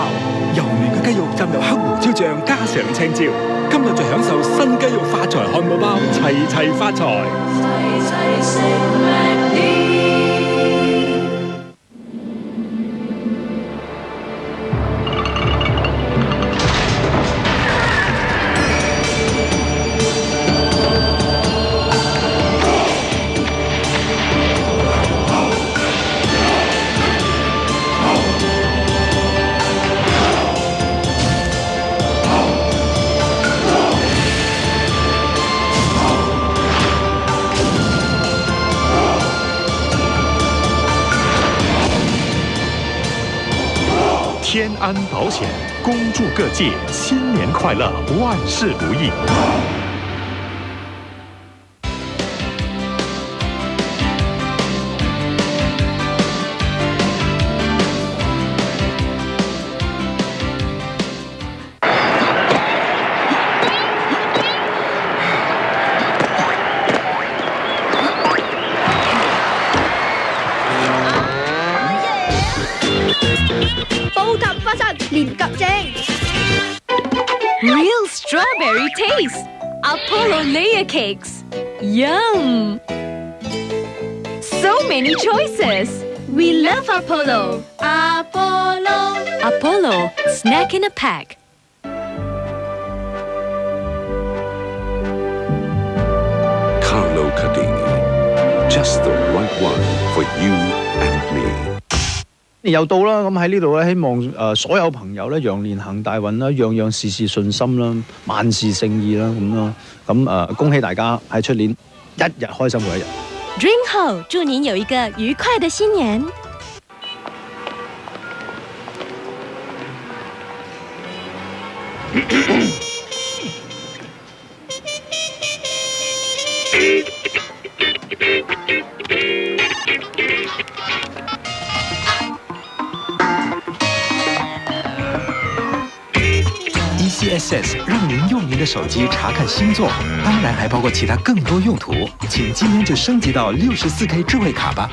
爆，油嫩嘅雞肉浸入黑胡椒醬，加上青椒。今日就享受新雞肉發財漢堡包，齊齊發財！齊齊食麥天安保险，恭祝各界新年快乐，万事如意。煲塔花生連夾正 Real strawberry taste. Apollo layer cakes. Yum! So many choices. We love Apollo. Apollo, snack in a pack. Carlo Cardini, just the right one for you and me. 又到啦，咁喺呢度咧，希望所有朋友咧，羊年行大運啦，樣樣事事順心啦，萬事勝意啦，咁咯，咁恭喜大家喺出年一日開心過一日。Drink 後，祝您有一個愉快的新年。ECSS 让您用您的手机查看星座，当然还包括其他更多用途。请今天就升级到64K 智慧卡吧。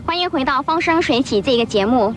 欢迎回到《风生水起》这个节目。